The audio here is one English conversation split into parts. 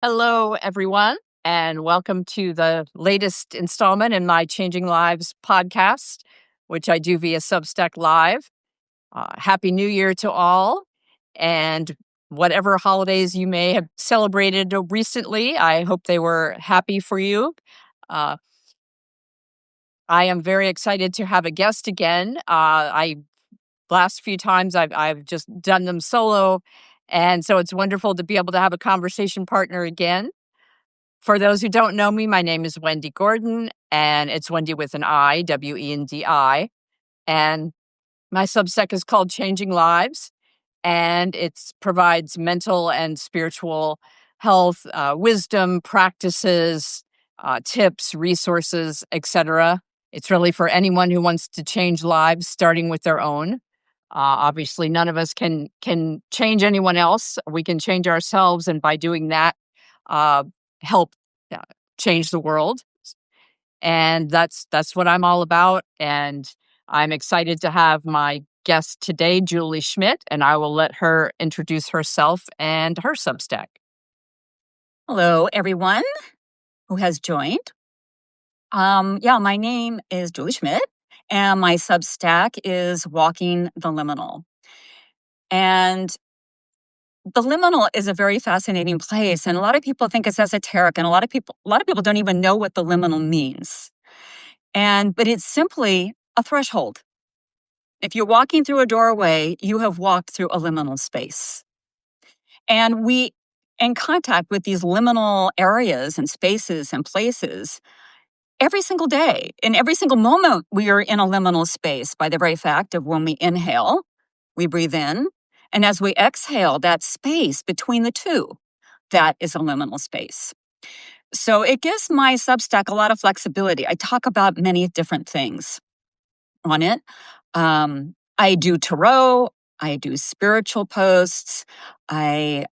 Hello, everyone, and welcome to the latest installment in my Changing Lives podcast, which I do via Substack Live. Happy New Year to all, and whatever holidays you may have celebrated recently, I hope they were happy for you. Uh, I am very excited to have a guest again. I last few times I've just done them solo, and so it's wonderful to be able to have a conversation partner again. For those who don't know me, my name is Wendy Gordon, and it's Wendy with an I, Wendi. And my Substack is called Changing Lives, and it provides mental and spiritual health, wisdom, practices, tips, resources, etc. It's really for anyone who wants to change lives, starting with their own. Obviously, none of us can change anyone else. We can change ourselves, and by doing that, uh, help uh, change the world. And that's what I'm all about. And I'm excited to have my guest today, Julie Schmidt, and I will let her introduce herself and her Substack. Hello, everyone who has joined. My name is Julie Schmidt, and my Substack is Walking the Liminal. And the liminal is a very fascinating place, and a lot of people think it's esoteric, and a lot of people don't even know what the liminal means. But it's simply a threshold. If you're walking through a doorway, you have walked through a liminal space. And we in contact with these liminal areas and spaces and places every single day. In every single moment, we are in a liminal space by the very fact of when we inhale, we breathe in. And as we exhale, that space between the two, that is a liminal space. So it gives my Substack a lot of flexibility. I talk about many different things on it. I do tarot, I do spiritual posts, I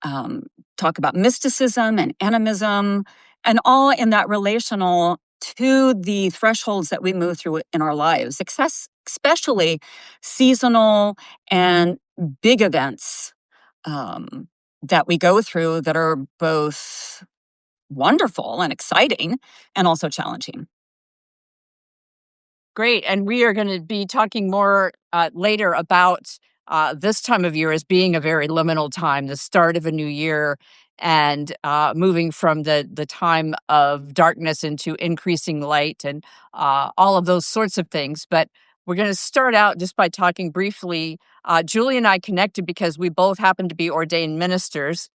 talk about mysticism and animism, and all in that relational to the thresholds that we move through in our lives, especially seasonal and big events that we go through that are both wonderful and exciting and also challenging. Great. And we are going to be talking more later about this time of year as being a very liminal time, the start of a new year, and moving from the time of darkness into increasing light and all of those sorts of things. But we're going to start out just by talking briefly. Julie and I connected because we both happen to be ordained ministers,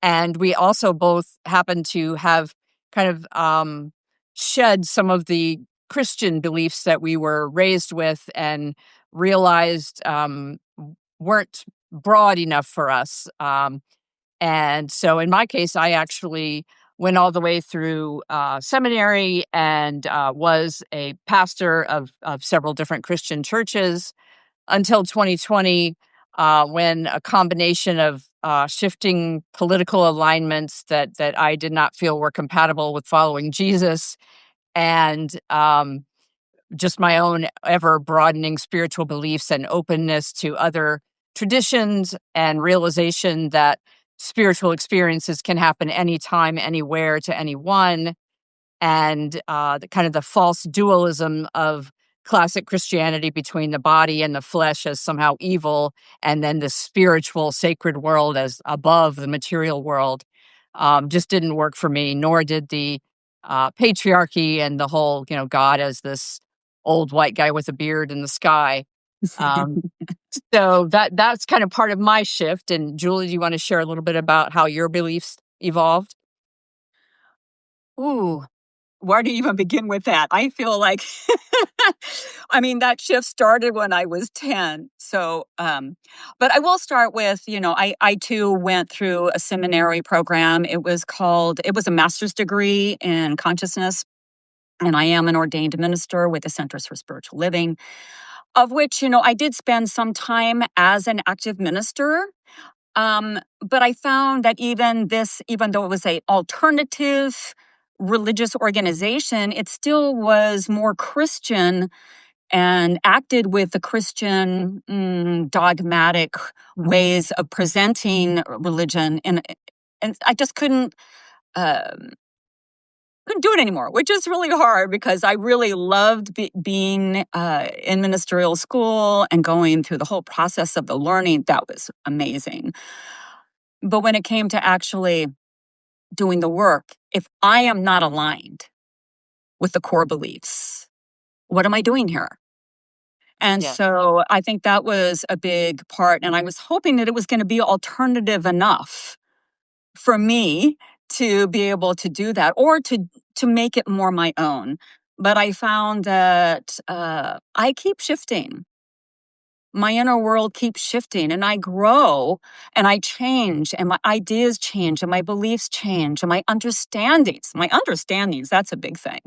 and we also both happen to have kind of shed some of the Christian beliefs that we were raised with and realized weren't broad enough for us. And so in my case, I actually went all the way through seminary and was a pastor of several different Christian churches until 2020, when a combination of shifting political alignments that I did not feel were compatible with following Jesus, and just my own ever broadening spiritual beliefs and openness to other traditions and realization that spiritual experiences can happen anytime, anywhere, to anyone, and the kind of the false dualism of classic Christianity between the body and the flesh as somehow evil, and then the spiritual sacred world as above the material world, just didn't work for me, nor did the patriarchy and the whole, God as this old white guy with a beard in the sky. Um, so that's kind of part of my shift. And Julie, do you want to share a little bit about how your beliefs evolved? Ooh, where do you even begin with that? I feel like, I mean, that shift started when I was 10. But I will start with, I too went through a seminary program. It was a master's degree in consciousness. And I am an ordained minister with the Centers for Spiritual Living, of which, I did spend some time as an active minister. But I found that even though it was an alternative religious organization, it still was more Christian and acted with the Christian dogmatic ways of presenting religion. And I just couldn't couldn't do it anymore, which is really hard because I really loved being in ministerial school and going through the whole process of the learning. That was amazing. But when it came to actually doing the work, if I am not aligned with the core beliefs, what am I doing here? And Yeah. so I think that was a big part. And I was hoping that it was going to be alternative enough for me to be able to do that or to make it more my own. But I found that I keep shifting. My inner world keeps shifting and I grow and I change and my ideas change and my beliefs change and my understandings, that's a big thing.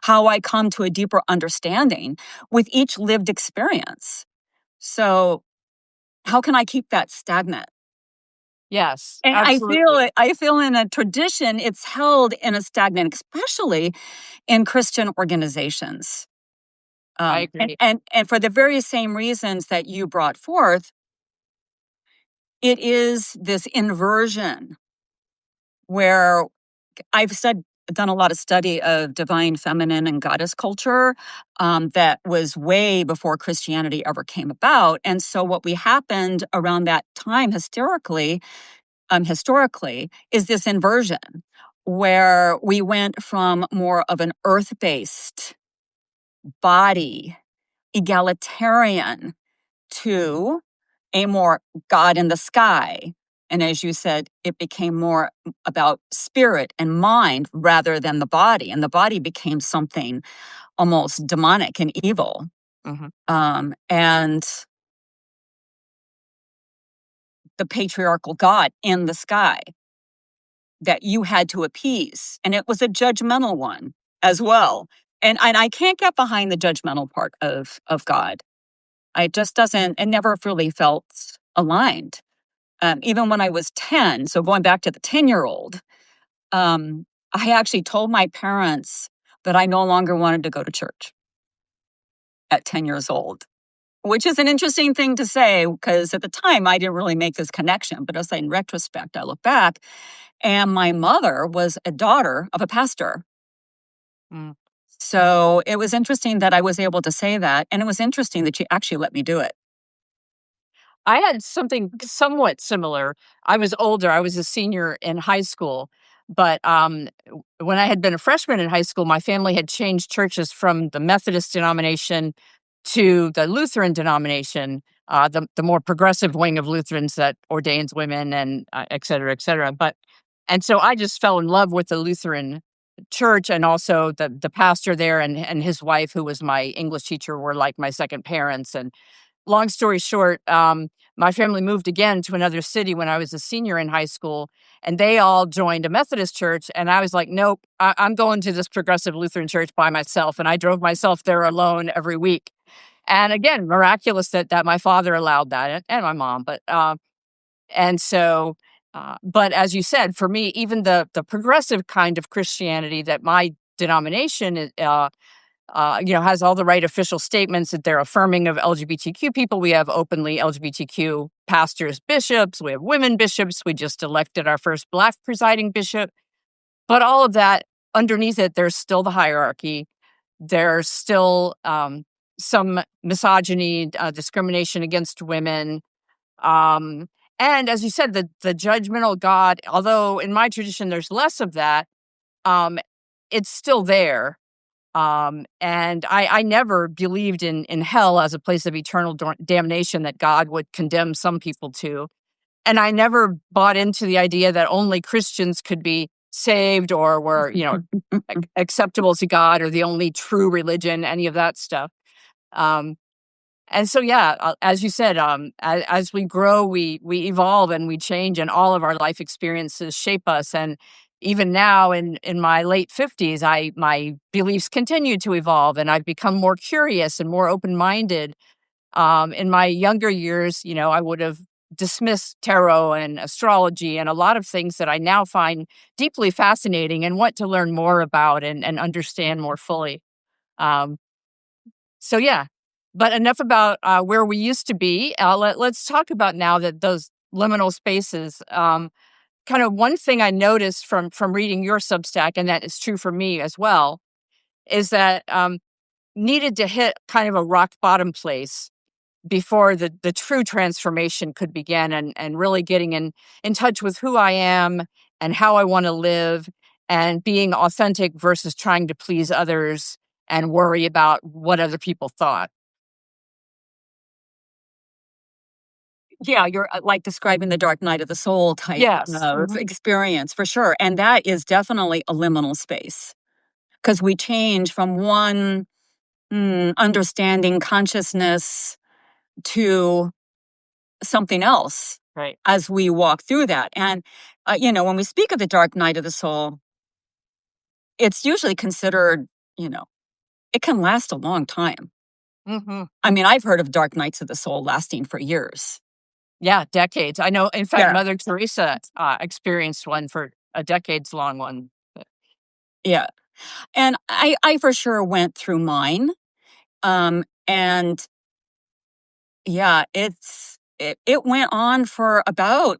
How I come to a deeper understanding with each lived experience. So, how can I keep that stagnant? Yes, And absolutely. I feel in a tradition it's held in a stagnant, especially in Christian organizations. I And agree. and for the very same reasons that you brought forth, it is this inversion where I've done a lot of study of divine feminine and goddess culture that was way before Christianity ever came about. And so what we happened around that time historically is this inversion where we went from more of an earth-based body, egalitarian, to a more God in the sky. And as you said, it became more about spirit and mind rather than the body. And the body became something almost demonic and evil. Mhm. And the patriarchal God in the sky that you had to appease. And it was a judgmental one as well. And I can't get behind the judgmental part of God. It just doesn't, it never really felt aligned. Even when I was 10, so going back to the 10-year-old, I actually told my parents that I no longer wanted to go to church at 10 years old, which is an interesting thing to say because at the time I didn't really make this connection. But as in retrospect, I look back, and my mother was a daughter of a pastor. Mm. So it was interesting that I was able to say that. And it was interesting that she actually let me do it. I had something somewhat similar. I was older, I was a senior in high school, but, when I had been a freshman in high school, my family had changed churches from the Methodist denomination to the Lutheran denomination, the more progressive wing of Lutherans that ordains women and, et cetera, but and so I just fell in love with the Lutheran church and also the pastor there and his wife, who was my English teacher, were like my second parents, and long story short, my family moved again to another city when I was a senior in high school, and they all joined a Methodist church. And I was like, nope, I'm going to this progressive Lutheran church by myself. And I drove myself there alone every week. And again, miraculous that my father allowed that and my mom. And so, but as you said, for me, even the progressive kind of Christianity that my denomination has all the right official statements that they're affirming of LGBTQ people. We have openly LGBTQ pastors, bishops. We have women bishops. We just elected our first Black presiding bishop. But all of that, underneath it, there's still the hierarchy. There's still some misogyny, discrimination against women. Um, and as you said, the judgmental God, although in my tradition there's less of that, um, it's still there. And I never believed in hell as a place of eternal damnation that God would condemn some people to. And I never bought into the idea that only Christians could be saved or were, acceptable to God or the only true religion, any of that stuff. Um, and so, yeah, as you said, as we grow, we evolve and we change, and all of our life experiences shape us. And even now, in my late 50s, I my beliefs continue to evolve, and I've become more curious and more open minded. In my younger years, I would have dismissed tarot and astrology and a lot of things that I now find deeply fascinating and want to learn more about and understand more fully. Um, so yeah, but enough about where we used to be. Let's talk about now that those liminal spaces. kind of one thing I noticed from reading your Substack, and that is true for me as well, is that needed to hit kind of a rock bottom place before the true transformation could begin, and really getting in touch with who I am and how I want to live, and being authentic versus trying to please others and worry about what other people thought. Yeah, you're like describing the dark night of the soul type Yes. of experience for sure. And that is definitely a liminal space because we change from one understanding consciousness to something else Right. as we walk through that. And, when we speak of the dark night of the soul, it's usually considered, you know, it can last a long time. Hmm. I mean, I've heard of dark nights of the soul lasting for years. Yeah, decades. I know. In fact, Yeah. Mother Teresa experienced one for a decades long one. Yeah. And I for sure went through mine. And yeah, it went on for about,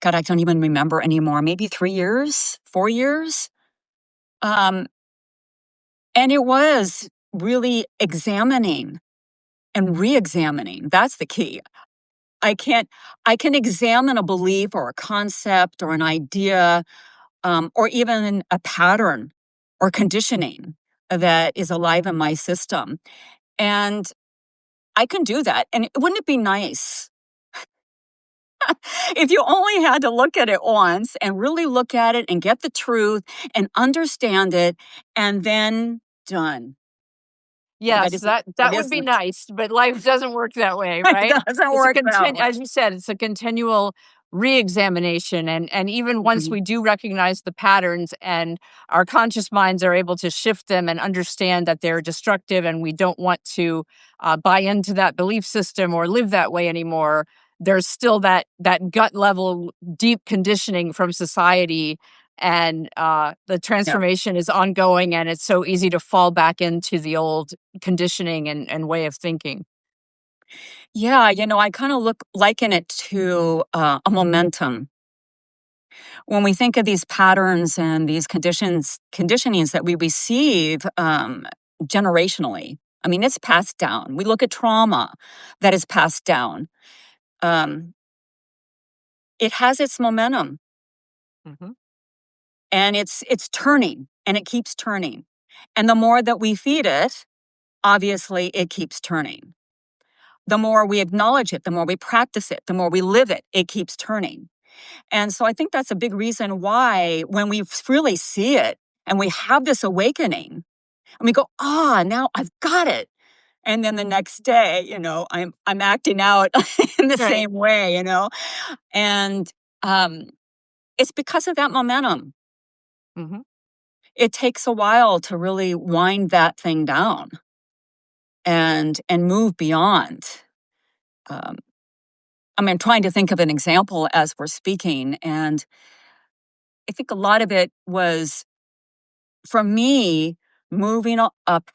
God, I don't even remember anymore, maybe 3 years, 4 years. Um, and it was really examining and re-examining. That's the key. I can't I can examine a belief or a concept or an idea, or even a pattern or conditioning that is alive in my system. And I can do that. And wouldn't it be nice if you only had to look at it once and really look at it and get the truth and understand it and then done? But that Yes, isn't, that it would be isn't. nice, but life doesn't work that way, It right? doesn't It's a work that way. as you said, it's a continual re-examination, and even once Mhm. we do recognize the patterns and our conscious minds are able to shift them and understand that they're destructive and we don't want to buy into that belief system or live that way anymore, there's still that gut level deep conditioning from society, and the Yeah. transformation is ongoing, and it's so easy to fall back into the old conditioning and way of thinking. Yeah, I kind of liken it to a momentum. When we think of these patterns and these conditionings that we receive generationally, I mean, it's passed down. We look at trauma that is passed down. Um, it has its momentum, Mhm. and it's turning, and it keeps turning. And the more that we feed it, obviously, it keeps turning. The more we acknowledge it, the more we practice it, the more we live it, it keeps turning. And so I think that's a big reason why when we really see it and we have this awakening and we go, now I've got it. And then the next day, I'm acting out in the Right. same way. And um, it's because of that momentum. Mhm. It takes a while to really wind that thing down and move beyond. Um, I mean, trying to think of an example as we're speaking, and I think a lot of it was for me, moving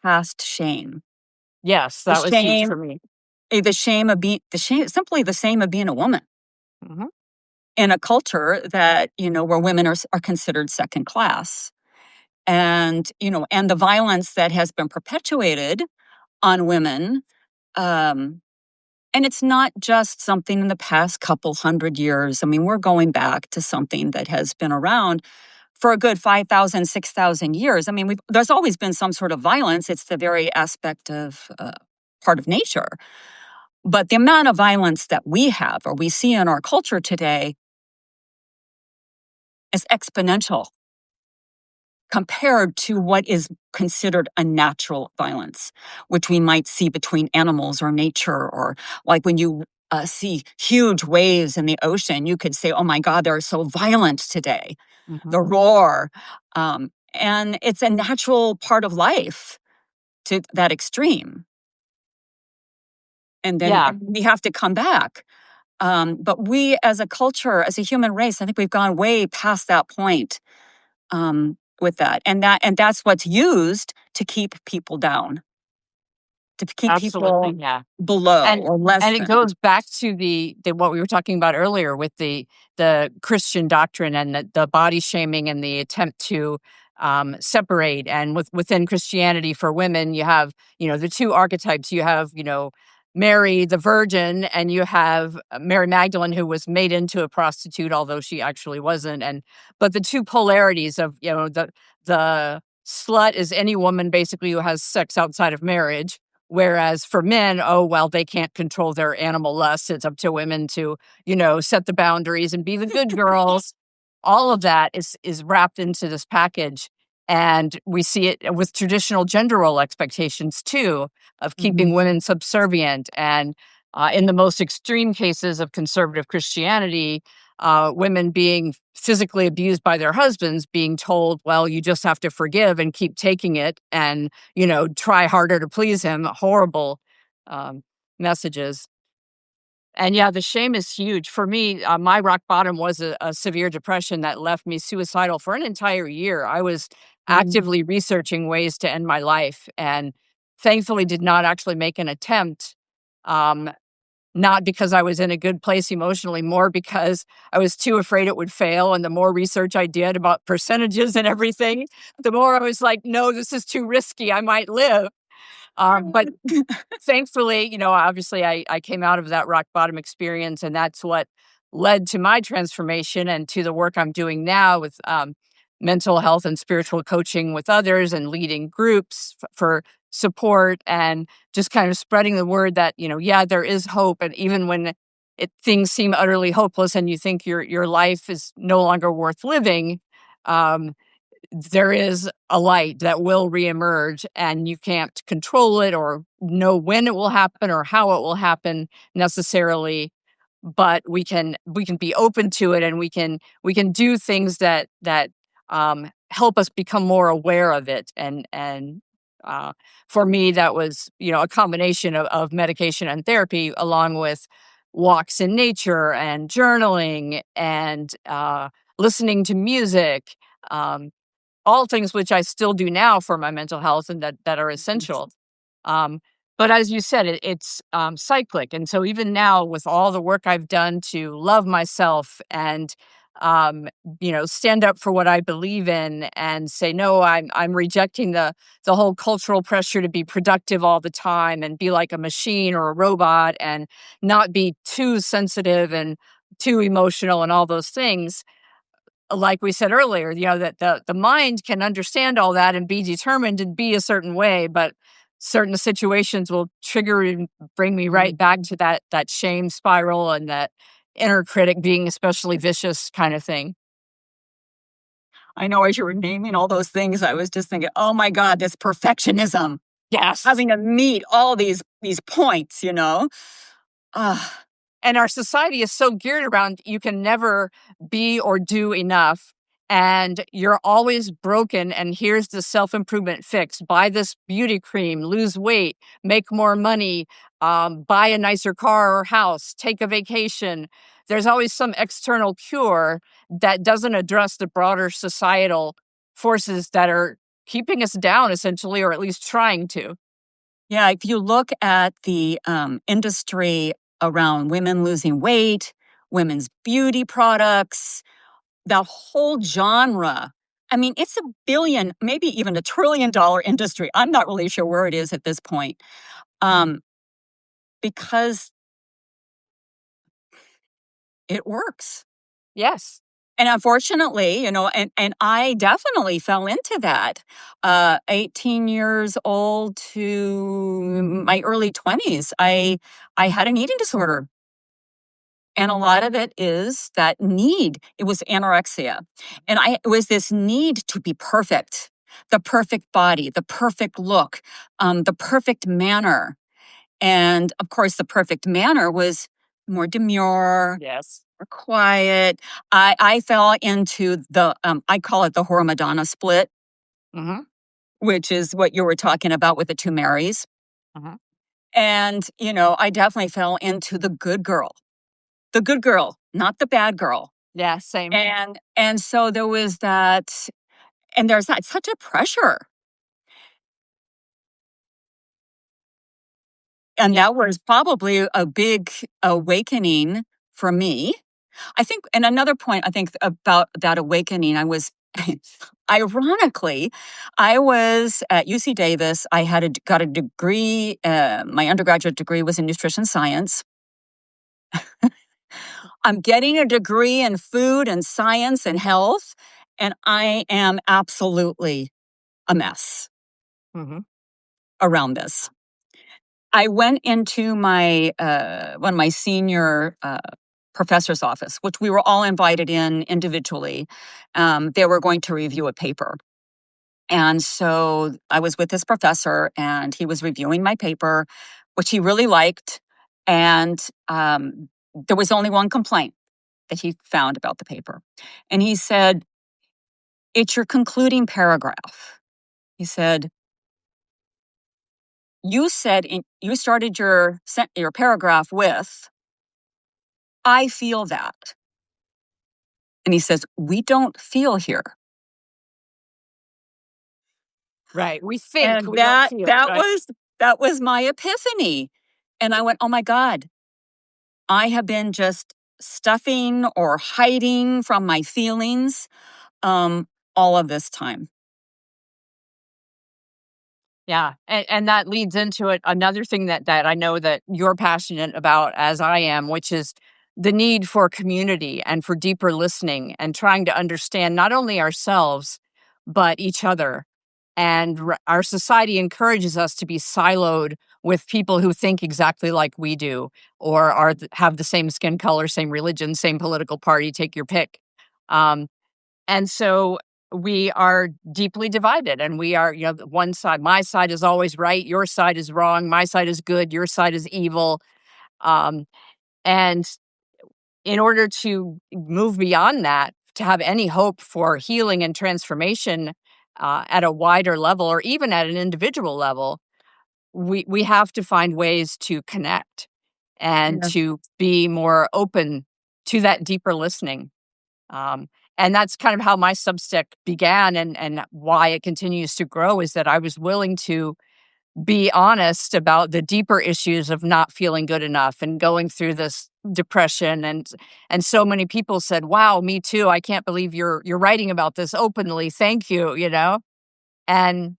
past shame. Yes, The that was huge shame for me. the shame simply the shame of being a woman Mhm. in a culture that, where women are considered second class. And the violence that has been perpetuated on women, um, and it's not just something in the past couple hundred years. I mean, we're going back to something that has been around for a good 5,000, 6,000 years. I mean, there's always been some sort of violence. It's the very aspect of part of nature. But the amount of violence that we have or we see in our culture today is exponential compared to what is considered a natural violence, which we might see between animals or nature, or like when you see huge waves in the ocean, you could say, oh my God, they're so violent today. Mhm. The roar. And it's a natural part of life to that extreme. And then Yeah. we have to come back. But we as a culture, as a human race, I think we've gone way past that point with that. And that's what's used to keep people down. to keep Absolutely, people yeah. below And or less and it than. goes back to the what we were talking about earlier with the Christian doctrine and the body shaming and the attempt to separate. And within Christianity for women, you have, the two archetypes. You have, Mary the Virgin, and you have Mary Magdalene, who was made into a prostitute, although she actually wasn't. And but the two polarities of, the slut is any woman basically who has sex outside of marriage. Whereas for men, oh, well, they can't control their animal lust. It's up to women to, set the boundaries and be the good girls. All of that is wrapped into this package. And we see it with traditional gender role expectations too, of keeping Mhm. women subservient. And in the most extreme cases of conservative Christianity, women being physically abused by their husbands, being told, well, you just have to forgive and keep taking it and, try harder to please him. Horrible um, messages. And yeah, the shame is huge. For me, my rock bottom was a severe depression that left me suicidal for an entire year. I was Mm. actively researching ways to end my life and thankfully did not actually make an attempt. Um, Not because I was in a good place emotionally, more because I was too afraid it would fail. And the more research I did about percentages and everything, the more I was like, no, this is too risky. I might live. But thankfully, obviously I came out of that rock bottom experience, and that's what led to my transformation and to the work I'm doing now with mental health and spiritual coaching with others and leading groups for support and just kind of spreading the word that, yeah, there is hope. And even when things seem utterly hopeless and you think your life is no longer worth living, um, there is a light that will reemerge, and you can't control it or know when it will happen or how it will happen necessarily, but we can be open to it, and we can do things that help us become more aware of it. And for me, that was, a combination of medication and therapy, along with walks in nature and journaling and listening to music. um, all things which I still do now for my mental health and that are essential. Um, but as you said, it's cyclic. And so even now, with all the work I've done to love myself and um, stand up for what I believe in and say no, I'm rejecting the whole cultural pressure to be productive all the time and be like a machine or a robot and not be too sensitive and too emotional and all those things. Like we said earlier, that the mind can understand all that and be determined and be a certain way, but certain situations will trigger and bring me right back Mhm. to that shame spiral and that inner critic being especially vicious kind of thing. I know as you were naming all those things, I was just thinking, oh my God, this perfectionism, Yes. having to meet all these points, you know? Ah, And our society is so geared around you can never be or do enough. And you're always broken. And here's the self improvement fix: buy this beauty cream, lose weight, make more money, buy a nicer car or house, take a vacation. There's always some external cure that doesn't address the broader societal forces that are keeping us down, essentially, or at least trying to. yeah, if you look at the industry around women losing weight, women's beauty products, the whole genre. I mean, it's a billion, maybe even $1 trillion industry. I'm not really sure where it is at this point. Um, because it works. Yes. And unfortunately, and I definitely fell into that. 18 years old to my early 20s, I had an eating disorder. And a lot of it is that need. It was anorexia. And it was this need to be perfect, the perfect body, the perfect look, the perfect manner. And of course, the perfect manner was more demure, Yes. more quiet. I fell into I call it the Hora Madonna split, Hmm. which is what you were talking about with the two Marys. Hmm. And, I definitely fell into the good girl, not the bad girl. Yeah. Same. And so there was that, and there's that such a pressure. And Yeah. that was probably a big awakening for me. I think, and another point I think about that awakening, I was ironically, I was at UC Davis. I had got a degree. My undergraduate degree was in nutrition science. I'm getting a degree in food and science and health, and I am absolutely a mess Hmm. around this. I went into my one of my senior professor's office, which we were all invited in individually. They were going to review a paper. And so I was with this professor, and he was reviewing my paper, which he really liked. And there was only one complaint that he found about the paper. And he said, "It's your concluding paragraph." He said, you started your paragraph with, "I feel that." And he says, "We don't feel here." Right. We think, And we don't feel, right? that was my epiphany. And I went, "Oh my God, I have been just stuffing or hiding from my feelings all of this time." Yeah, and that leads into it another thing that I know that you're passionate about as I am, which is the need for community and for deeper listening and trying to understand not only ourselves, but each other. And our society encourages us to be siloed with people who think exactly like we do or have the same skin color, same religion, same political party, take your pick. Um, and so we are deeply divided and we are, one side, my side is always right, your side is wrong, my side is good, your side is evil. Um, and in order to move beyond that, to have any hope for healing and transformation at a wider level or even at an individual level, we have to find ways to connect and Yeah. to be more open to that deeper listening. Um, and that's kind of how my Substack began and why it continues to grow is that I was willing to be honest about the deeper issues of not feeling good enough and going through this depression and so many people said, "Wow, me too. I can't believe you're writing about this openly. Thank you," And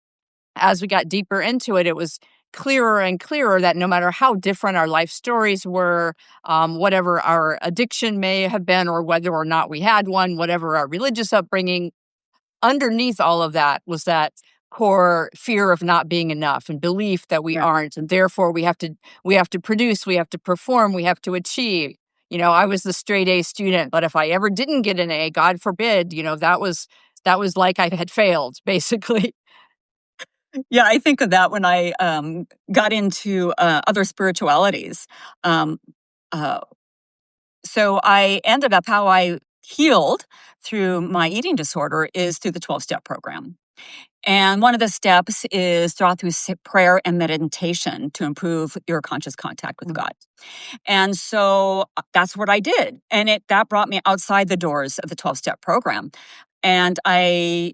as we got deeper into it, it was clearer and clearer that no matter how different our life stories were, whatever our addiction may have been, or whether or not we had one, whatever our religious upbringing, underneath all of that was that core fear of not being enough and belief that we Yeah. aren't, and therefore we have to produce, we have to perform, we have to achieve. I was the straight A student, but if I ever didn't get an A, God forbid, that was like I had failed, basically. Yeah, I think of that when I got into other spiritualities. Um, uh, so I ended up how I healed through my eating disorder is through the 12-step program. And one of the steps is through prayer and meditation to improve your conscious contact with God. And so that's what I did. And that brought me outside the doors of the 12-step program. And I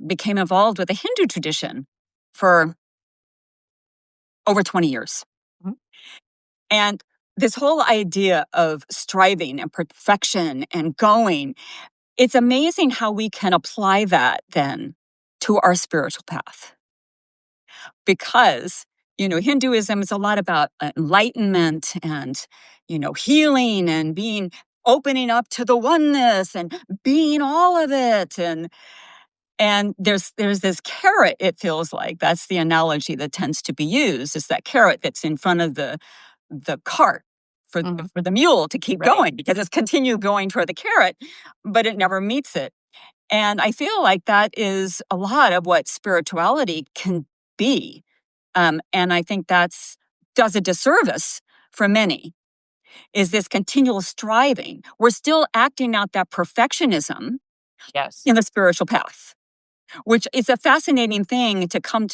became involved with the Hindu tradition for over 20 years. Mhm. And this whole idea of striving and perfection and going, it's amazing how we can apply that then to our spiritual path. Because, Hinduism is a lot about enlightenment and, healing and opening up to the oneness and being all of it. And there's this carrot, it feels like. That's the analogy that tends to be used, is that carrot that's in front of the cart for Mhm. for the mule to keep Right. going because it's continue going toward the carrot, but it never meets it. And I feel like that is a lot of what spirituality can be. And I think that's does a disservice for many, is this continual striving. We're still acting out that perfectionism Yes. in the spiritual path, which is a fascinating thing to come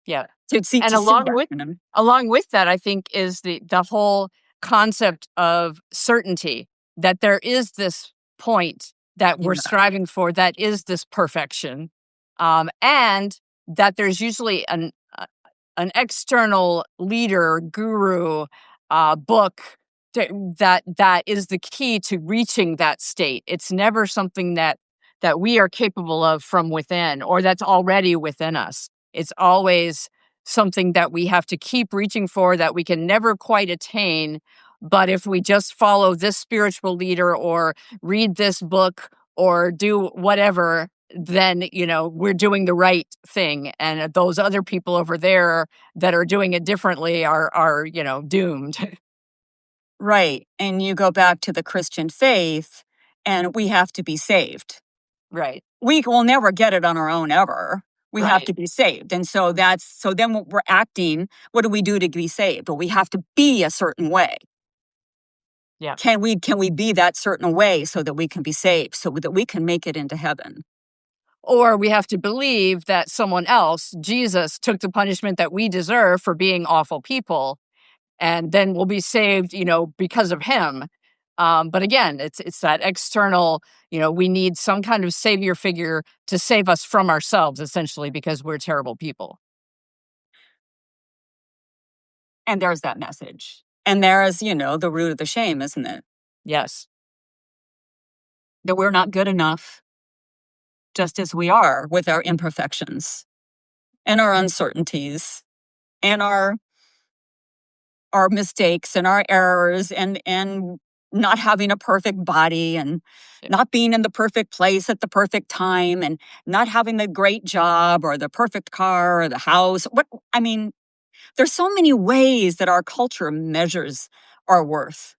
Yeah. to see, And to sit along back with in. along with that, I think is the whole concept of certainty, that there is this point that we're Yeah. striving for, that is this perfection, and that there's usually an external leader, guru, book that is the key to reaching that state. It's never something that we are capable of from within or that's already within us. It's always something that we have to keep reaching for that we can never quite attain. But if we just follow this spiritual leader or read this book or do whatever, then we're doing the right thing, and those other people over there that are doing it differently are doomed. Right. And you go back to the Christian faith, and we have to be saved. Right. We will never get it on our own ever. We have Right. to be saved. And so then what we're acting, what do we do to be saved? Well, we have to be a certain way. Yeah. Can we be that certain way so that we can be saved, so that we can make it into heaven? Or we have to believe that someone else, Jesus, took the punishment that we deserve for being awful people, and then we'll be saved, because of him. But again, it's that external, we need some kind of savior figure to save us from ourselves, essentially, because we're terrible people. And there's that message. And there's, the root of the shame, isn't it? Yes. That we're not good enough, just as we are with our imperfections and our uncertainties and our mistakes and our errors and not having a perfect body and not being in the perfect place at the perfect time and not having the great job or the perfect car or the house. There's so many ways that our culture measures our worth.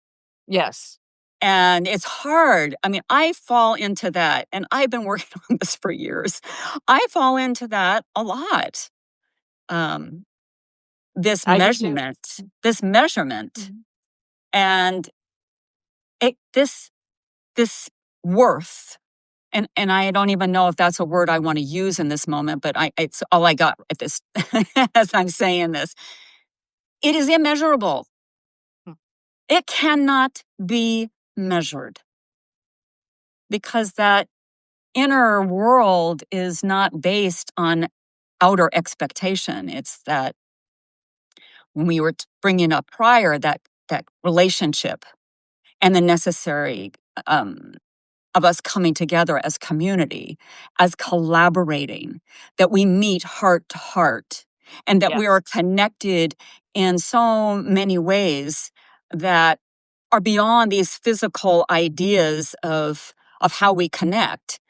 Yes. And it's hard. I fall into that, and I've been working on this for years. I fall into that a lot. This I do too. measurement, Mhm. and this worth, and I don't even know if that's a word I want to use in this moment, but it's all I got at this as I'm saying this. It is immeasurable. Hmm. It cannot be measured because that inner world is not based on outer expectation. It's that when we were bringing up prior, that relationship and the necessary of us coming together as community, as collaborating, that we meet heart to heart, and that we are Yes. connected in so many ways that are beyond these physical ideas of how we connect.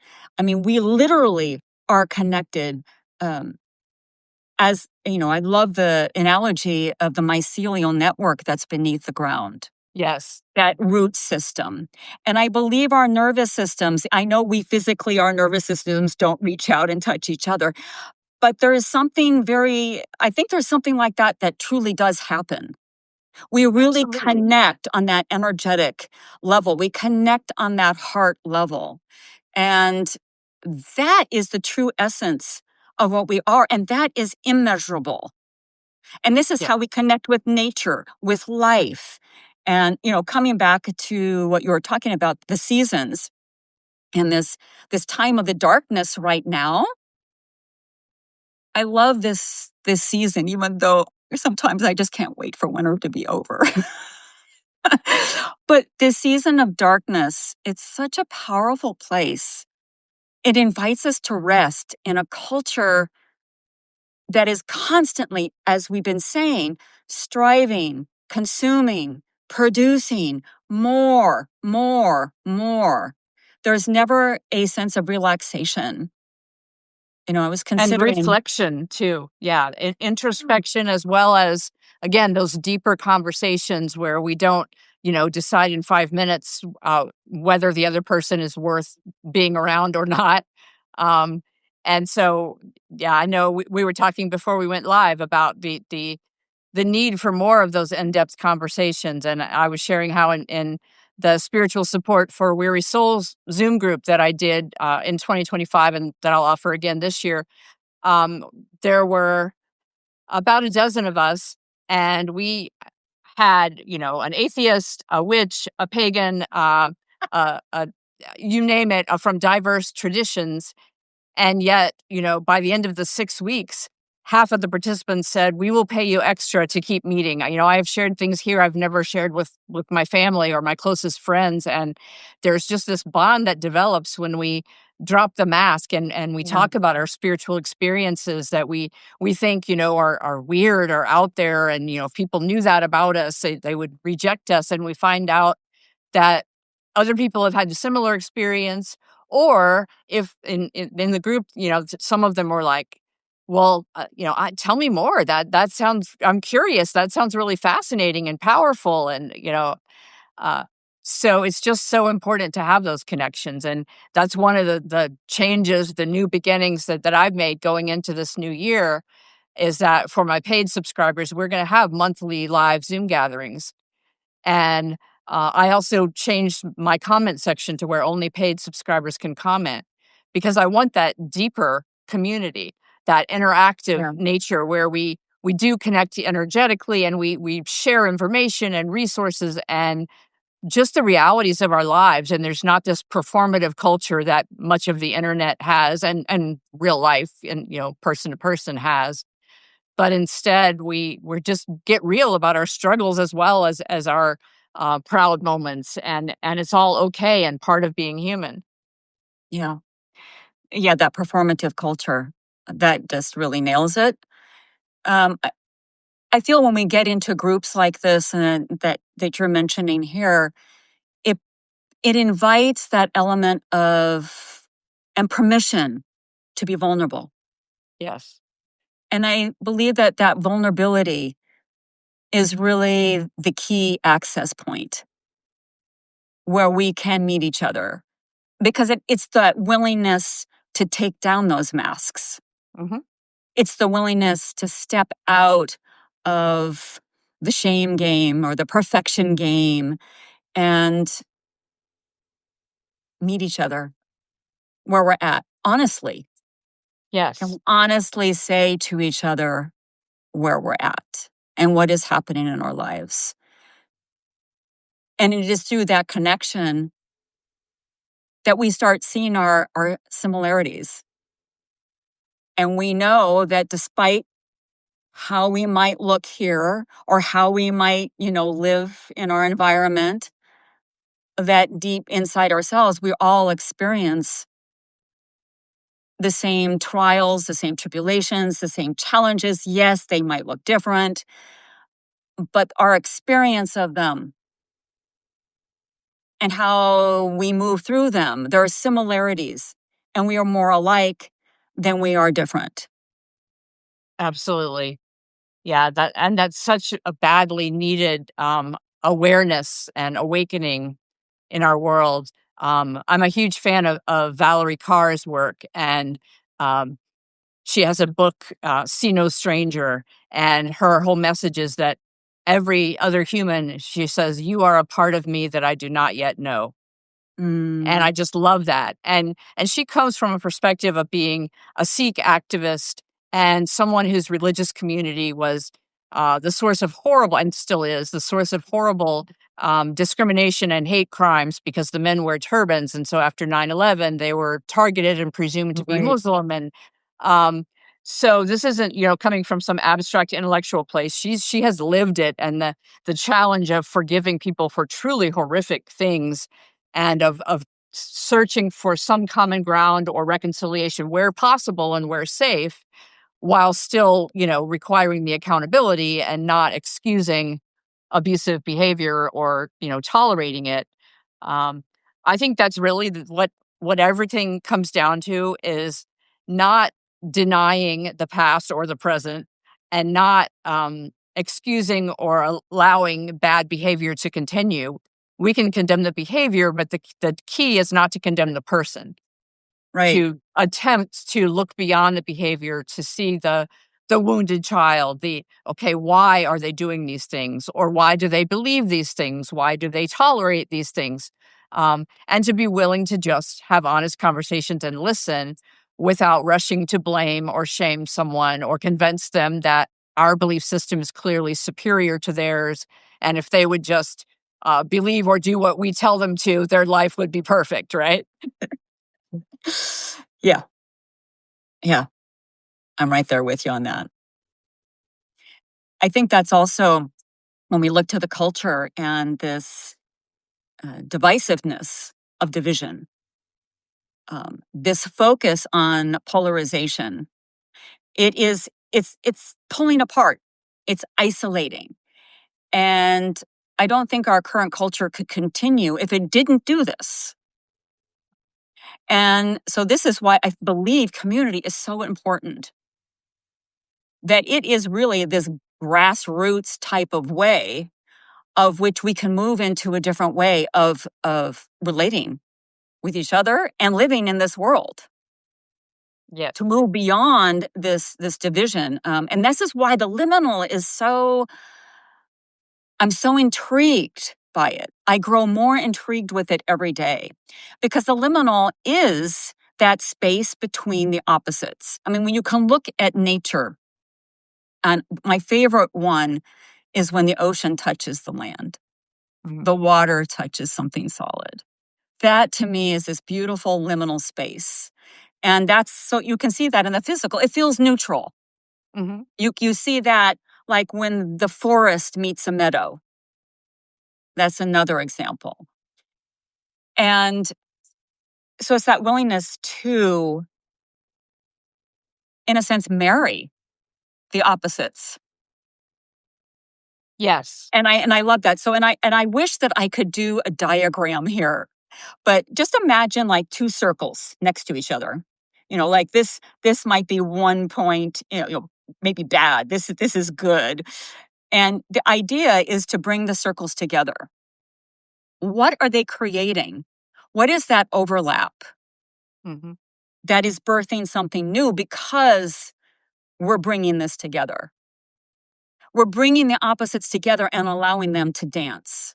We literally are connected. As I love the analogy of the mycelial network that's beneath the ground, Yes. that root system. And I believe our nervous systems, I know our nervous systems don't reach out and touch each other, but I think there's something like that truly does happen. We really Absolutely. connect on that energetic level. We connect on that heart level. And that is the true essence of what we are. And that is immeasurable. And this is Yeah. how we connect with nature, with life. And, coming back to what you were talking about, the seasons and this time of the darkness right now. I love this season, even though sometimes I just can't wait for winter to be over. But this season of darkness, it's such a powerful place. It invites us to rest in a culture that is constantly, as we've been saying, striving, consuming, producing more, more, more. There's never a sense of relaxation. I was And considering. reflection too. Yeah. Introspection, as well as, again, those deeper conversations where we don't, decide in 5 minutes whether the other person is worth being around or not. Um, and so, yeah, I know we were talking before we went live about the need for more of those in-depth conversations. And I was sharing how in the spiritual support for Weary Souls Zoom group that I did in 2025 and that I'll offer again this year, um, there were about a dozen of us, and we had, an atheist, a witch, a pagan, you name it, from diverse traditions. And yet, by the end of the 6 weeks, half of the participants said, "We will pay you extra to keep meeting." I've shared things here I've never shared with my family or my closest friends, and there's just this bond that develops when we drop the mask and we Yeah. talk about our spiritual experiences that we think, are weird or out there, and if people knew that about us, they would reject us, and we find out that other people have had a similar experience, or if in the group, some of them were like, "Well, tell me more. That sounds. I'm curious. That sounds really fascinating and powerful." And uh, so it's just so important to have those connections, and that's one of the changes, the new beginnings that I've made going into this new year. Is that for my paid subscribers, we're going to have monthly live Zoom gatherings, and I also changed my comment section to where only paid subscribers can comment because I want that deeper community, that interactive Yeah. nature where we do connect energetically and we share information and resources and just the realities of our lives. And there's not this performative culture that much of the internet has and real life and person to person has, but instead we're just get real about our struggles as well as our proud moments, and it's all okay and part of being human. Yeah. Yeah, that performative culture, that just really nails it. I feel when we get into groups like this and that you're mentioning here, it it invites that element of and permission to be vulnerable. Yes, And I believe that that vulnerability is really the key access point where we can meet each other because it's that willingness to take down those masks. hmm, It's the willingness to step out of the shame game or the perfection game and meet each other where we're at. Honestly, can yes, honestly say to each other where we're at and what is happening in our lives. And it is through that connection that we start seeing our similarities. And we know that despite how we might look here or how we might, live in our environment, that deep inside ourselves, we all experience the same trials, the same tribulations, the same challenges. Yes, they might look different, but our experience of them and how we move through them, there are similarities, and we are more alike than we are different. absolutely. Yeah, that's such a badly needed awareness and awakening in our world. I'm a huge fan of Valerie Carr's work, and um, she has a book, See No Stranger, and her whole message is that every other human, she says, "You are a part of me that I do not yet know." And Mm, I just love that. And she comes from a perspective of being a Sikh activist and someone whose religious community was the source of horrible, and still is the source of horrible discrimination and hate crimes because the men wear turbans. And so after 9/11, they were targeted and presumed to be right, Muslim. And um, so this isn't, coming from some abstract intellectual place. She has lived it, and the challenge of forgiving people for truly horrific things and of searching for some common ground or reconciliation where possible and where safe, while still, requiring the accountability and not excusing abusive behavior or, tolerating it. Um, I think that's really what everything comes down to is not denying the past or the present and not excusing or allowing bad behavior to continue. We can condemn the behavior, but the key is not to condemn the person, right, to attempt to look beyond the behavior to see the wounded child, the okay, why are they doing these things, or why do they believe these things, why do they tolerate these things, and to be willing to just have honest conversations and listen without rushing to blame or shame someone or convince them that our belief system is clearly superior to theirs, and if they would just believe or do what we tell them to, their life would be perfect, right? yeah, yeah. I'm right there with you on that. I think that's also when we look to the culture and this divisiveness of division, this focus on polarization. It's pulling apart. It's isolating. And I don't think our current culture could continue if it didn't do this. And so this is why I believe community is so important. That it is really this grassroots type of way of which we can move into a different way of relating with each other and living in this world, Yes. to move beyond this division. And this is why the liminal is so, I'm so intrigued by it. I grow more intrigued with it every day because the liminal is that space between the opposites. I mean, when you can look at nature, and my favorite one is when the ocean touches the land, Mhm. the water touches something solid. That to me is this beautiful liminal space. And that's so you can see that in the physical. It feels neutral. Mhm. You see that like when the forest meets a meadow. That's another example. And so it's that willingness to, in a sense, marry the opposites. Yes. And I love that. So and I wish that I could do a diagram here. But just imagine like two circles next to each other. Like this might be one point, maybe bad. This is good. And the idea is to bring the circles together. What are they creating? What is that overlap Mhm. that is birthing something new because we're bringing this together? We're bringing the opposites together and allowing them to dance.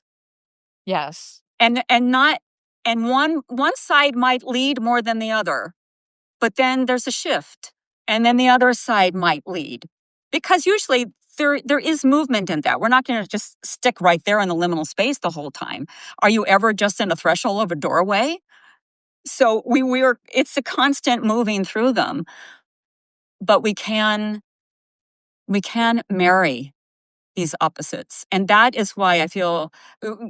Yes. And not and one side might lead more than the other, but then there's a shift, and then the other side might lead. Because usually there is movement in that. We're not going to just stick right there in the liminal space the whole time. Are you ever just in the threshold of a doorway? So we're it's a constant moving through them, but we can marry these opposites. And that is why I feel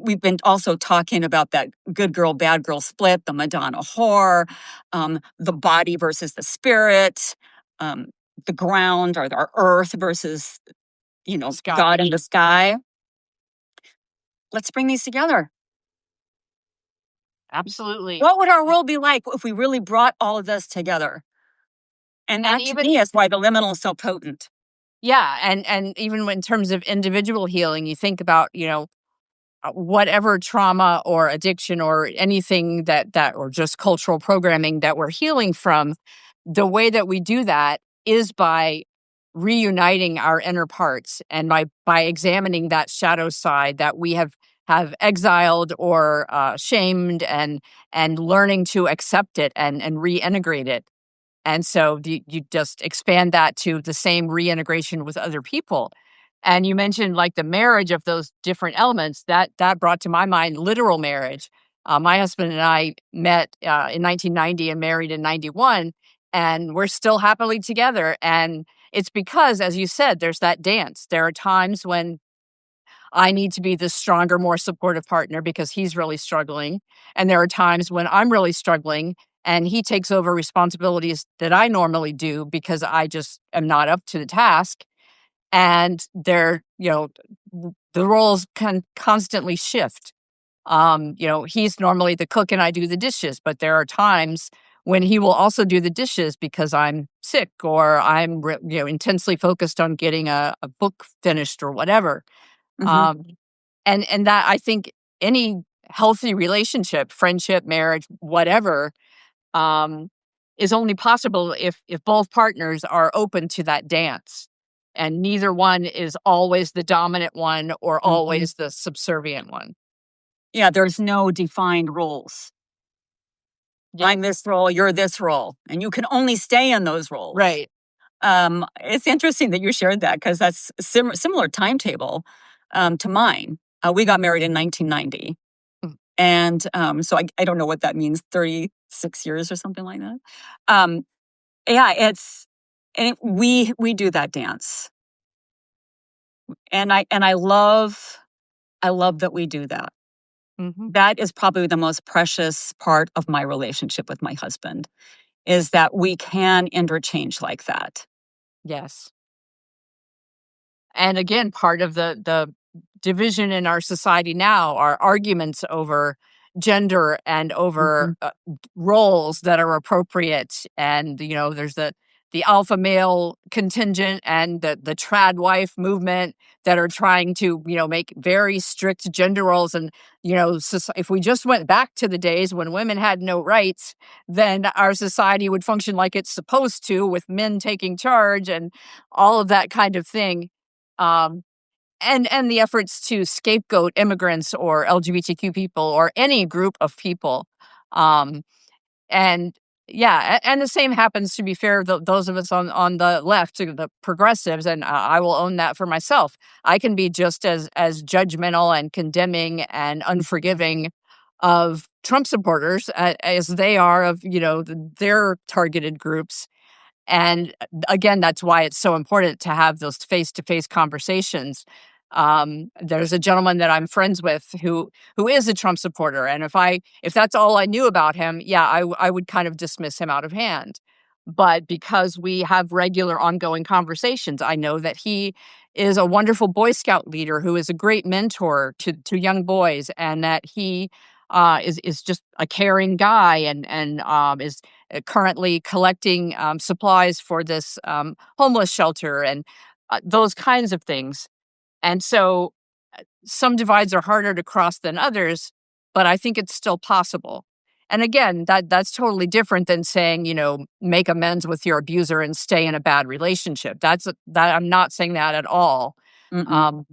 we've been also talking about that good girl, bad girl split, the Madonna whore, the body versus the spirit, um, the ground or the earth versus, Sky. God in the sky. Let's bring these together. Absolutely. What would our world be like if we really brought all of this together? And And that to even me is why the liminal is so potent. yeah, and even in terms of individual healing, you think about, whatever trauma or addiction or anything that or just cultural programming that we're healing from, the way that we do that is by reuniting our inner parts and by examining that shadow side that we have exiled or shamed and learning to accept it and reintegrate it. And so you just expand that to the same reintegration with other people. And you mentioned like the marriage of those different elements that brought to my mind literal marriage. My husband and I met in 1990 and married in 91, and we're still happily together. And it's because, as you said, there's that dance. There are times when I need to be the stronger, more supportive partner because he's really struggling. And there are times when I'm really struggling and he takes over responsibilities that I normally do because I just am not up to the task. And the roles can constantly shift. He's normally the cook and I do the dishes, but there are times when he will also do the dishes because I'm sick or I'm intensely focused on getting a book finished or whatever. Hmm. Um, and that I think any healthy relationship, friendship, marriage, whatever, um, is only possible if both partners are open to that dance, and neither one is always the dominant one or Hmm. always the subservient one. Yeah, there's no defined roles. Yeah, I'm this role, you're this role, and you can only stay in those roles. right. It's interesting that you shared that because that's a similar timetable to mine. We got married in 1990. Mm. And so I don't know what that means, 36 years or something like that. Um, yeah, we do that dance. And I love that we do that. Mhm. That is probably the most precious part of my relationship with my husband, is that we can interchange like that. Yes. And again, part of the division in our society now are arguments over gender and over Mhm. roles that are appropriate. And there's the alpha male contingent and the trad wife movement that are trying to make very strict gender roles. And if we just went back to the days when women had no rights, then our society would function like it's supposed to, with men taking charge and all of that kind of thing. um, and the efforts to scapegoat immigrants or LGBTQ people or any group of people. Um, and yeah, and the same happens, to be fair, those of us on the left, to the progressives, and I will own that for myself. I can be just as judgmental and condemning and unforgiving of Trump supporters as they are of their targeted groups. And again, that's why it's so important to have those face-to-face conversations. There's a gentleman that I'm friends with who is a Trump supporter, and if that's all I knew about him, yeah, I would kind of dismiss him out of hand. But because we have regular ongoing conversations, I know that he is a wonderful Boy Scout leader who is a great mentor to young boys, and that he is just a caring guy, and is currently collecting supplies for this homeless shelter, and those kinds of things. And so some divides are harder to cross than others, but I think it's still possible. And again, that's totally different than saying, make amends with your abuser and stay in a bad relationship. That I'm not saying that at all. Mm-mm. Um,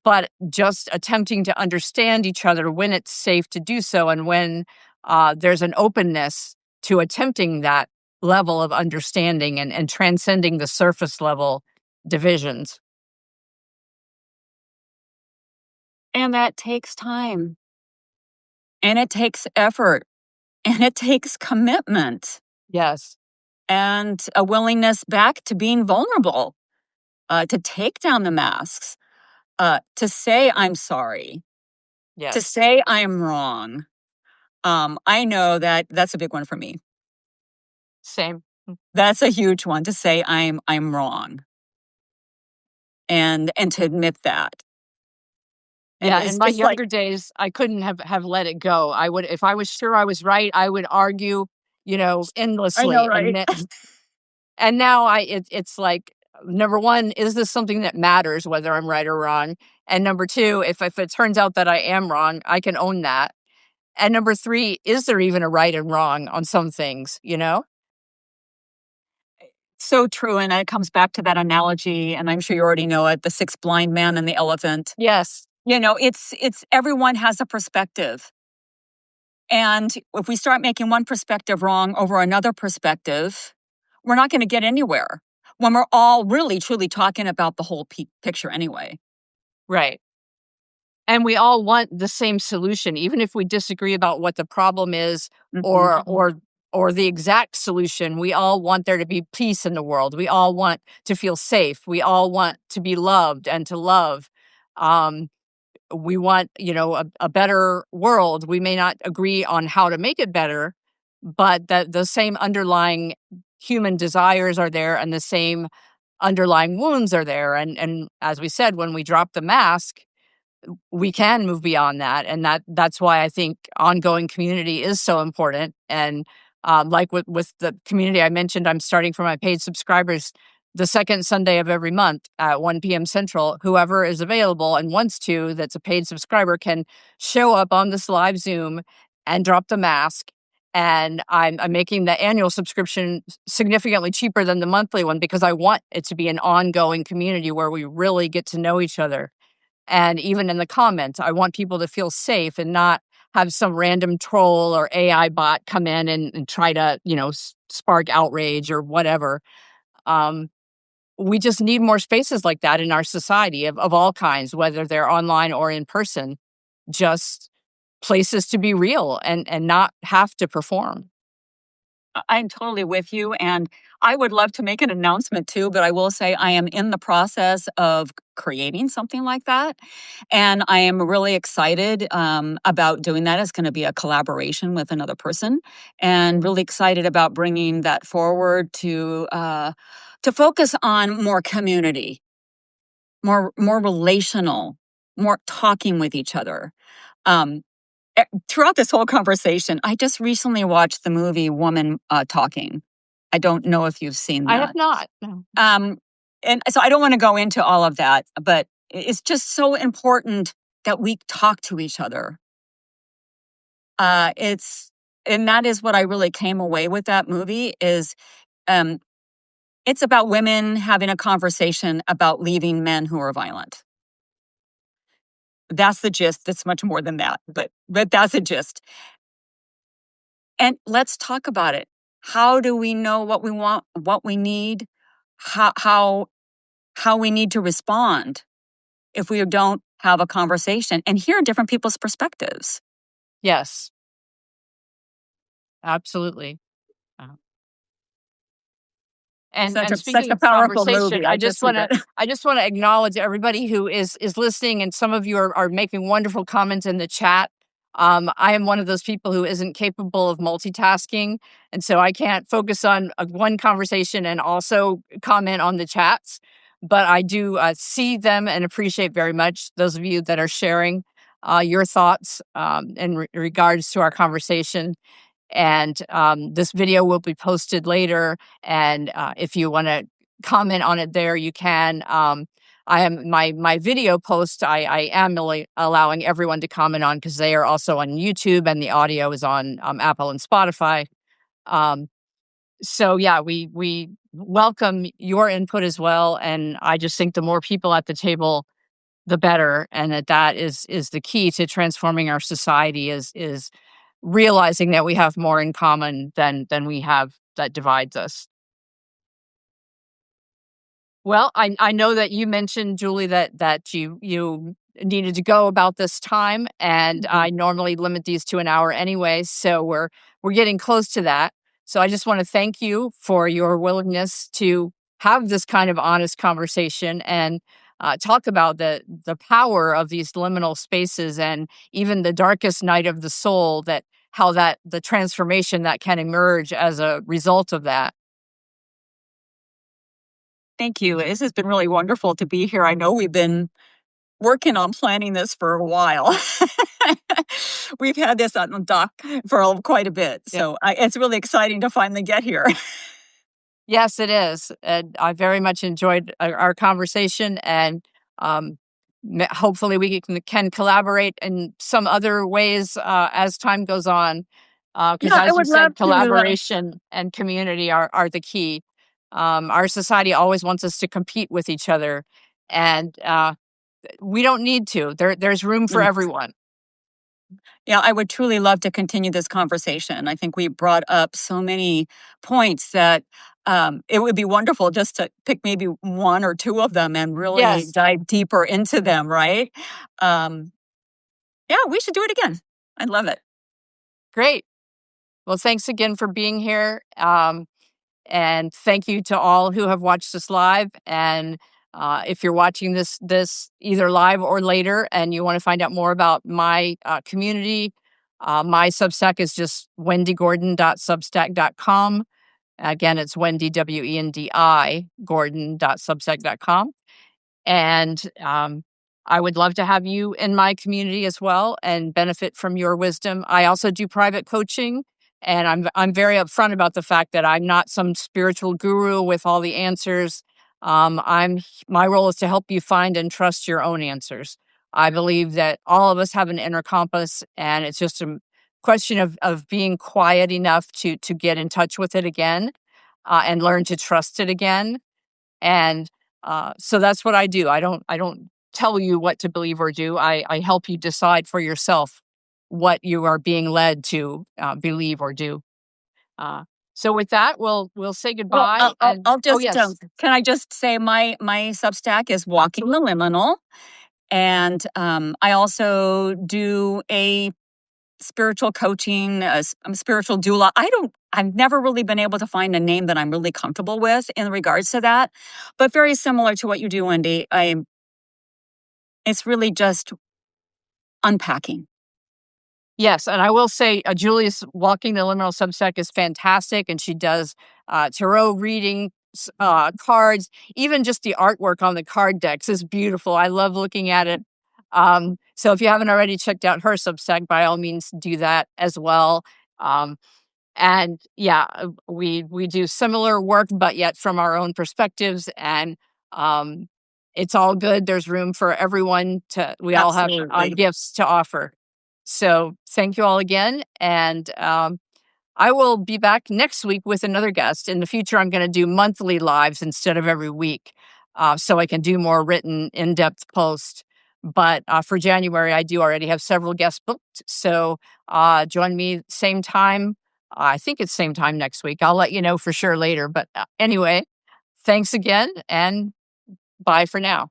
but just attempting to understand each other when it's safe to do so, and when there's an openness to attempting that level of understanding, and transcending the surface level divisions. And that takes time, and it takes effort, and it takes commitment, Yes. and a willingness back to being vulnerable, to take down the masks, to say, "I'm sorry," to Yes. say, "I'm wrong." I know that that's a big one for me. Same. That's a huge one, to say, "I'm wrong," and to admit that. And Yeah, in it's my just like, younger days, I couldn't have let it go. I would, if I was sure I was right, I would argue, I know, endlessly, right? and now it's like, number 1, is this something that matters, whether I'm right or wrong? And number 2, if it turns out that I am wrong, I can own that. And number 3, is there even a right and wrong on some things, you know? So true, and it comes back to that analogy, and I'm sure you already know it, the 6 blind man and the elephant. Yes. It's everyone has a perspective, and if we start making one perspective wrong over another perspective, we're not gonna get anywhere when we're all really truly talking about the whole picture anyway. Right. And we all want the same solution, even if we disagree about what the problem is, Mhm. or the exact solution. We all want there to be peace in the world. We all want to feel safe. We all want to be loved and to love. Um, we want, a better world. We may not agree on how to make it better, but that the same underlying human desires are there, and the same underlying wounds are there. And as we said, when we drop the mask, we can move beyond that. And that's why I think ongoing community is so important. And like with the community I mentioned, I'm starting for my paid subscribers the second Sunday of every month at 1 p.m. Central. Whoever is available and wants to, that's a paid subscriber, can show up on this live Zoom and drop the mask. And I'm making the annual subscription significantly cheaper than the monthly one, because I want it to be an ongoing community where we really get to know each other. And even in the comments, I want people to feel safe and not have some random troll or AI bot come in and try to, spark outrage or whatever. Um, we just need more spaces like that in our society, of all kinds, whether they're online or in person, just places to be real and not have to perform. I'm totally with you, and I would love to make an announcement too, but I will say I am in the process of creating something like that. And I am really excited about doing that. It's going to be a collaboration with another person, and really excited about bringing that forward to focus on more community, more relational, more talking with each other. Um, Throughout this whole conversation, I just recently watched the movie Woman Talking. I don't know if you've seen I have that. not. No. And so I don't want to go into all of that, but it's just so important that we talk to each other. It's and that is what I really came away with that movie is um, it's about women having a conversation about leaving men who are violent. That's the gist. It's much more than that, but that's the gist. And let's talk about it. How do we know what we want, what we need, how we need to respond if we don't have a conversation and hear different people's perspectives? Yes, absolutely. Uh, and Such speaking a of powerful conversation, movie. I just leave it. I just wanna acknowledge everybody who is listening, and some of you are making wonderful comments in the chat. I am one of those people who isn't capable of multitasking, and so I can't focus on one conversation and also comment on the chats. But I do see them and appreciate very much those of you that are sharing your thoughts in regards to our conversation. And this video will be posted later. And if you want to comment on it there, you can. I am my video post. I am really allowing everyone to comment on because they are also on YouTube and the audio is on Apple and Spotify. Um, so yeah, we welcome your input as well. And I just think the more people at the table, the better, and that is the key to transforming our society is realizing that we have more in common than we have that divides us. Well, I know that you mentioned, Julie, that you needed to go about this time, and Mhm. I normally limit these to an hour anyway, so we're getting close to that. So I just want to thank you for your willingness to have this kind of honest conversation and talk about the power of these liminal spaces and even the darkest night of the soul, that how that the transformation that can emerge as a result of that. Thank you. This has been really wonderful to be here. I know we've been working on planning this for a while. We've had this on the dock for quite a bit. So it's really exciting to finally get here. Yes, it is. And I very much enjoyed our conversation, and um, hopefully we can collaborate in some other ways as time goes on. Because, Yeah, I as you would love said, to. collaboration and community are the key. Our society always wants us to compete with each other, and we don't need to. There's room for Mm. everyone. Yeah, I would truly love to continue this conversation. I think we brought up so many points that it would be wonderful just to pick maybe one or two of them and really Yes, dive deeper into them, right? Um, yeah, we should do it again. I love it. great. Well, thanks again for being here. And thank you to all who have watched this live. And if you're watching this either live or later, and you want to find out more about my community, my Substack is just wendygordon.substack.com. Again, it's Wendy, Wendi, Gordon.substack.com. And I would love to have you in my community as well and benefit from your wisdom. I also do private coaching, and I'm very upfront about the fact that I'm not some spiritual guru with all the answers. My role is to help you find and trust your own answers. I believe that all of us have an inner compass, and it's just a question of being quiet enough to get in touch with it again, and learn to trust it again. And so that's what I do. I don't tell you what to believe or do. I help you decide for yourself what you are being led to believe or do. Uh, so with that, we'll say Well, goodbye. And I'll oh just yes, can I just say my Substack is Walking the Liminal, and I also do a spiritual coaching, I'm a spiritual doula. I've never really been able to find a name that I'm really comfortable with in regards to that, but very similar to what you do, Wendy. It's really just unpacking. Yes, and I will say, Julie's Walking the Liminal Substack is fantastic, and she does tarot readings, cards, even just the artwork on the card decks is beautiful. I love looking at it. So if you haven't already checked out her Substack, by all means, do that as well. Um, and yeah, we do similar work, but yet from our own perspectives, and um, it's all good. There's room for everyone to. We all have Absolutely. gifts to offer. So thank you all again, and I will be back next week with another guest. In the future, I'm going to do monthly lives instead of every week, so I can do more written, in-depth posts. But for January, I do already have several guests booked. So join me same time. I think it's same time next week. I'll let you know for sure later. But anyway, thanks again, and bye for now.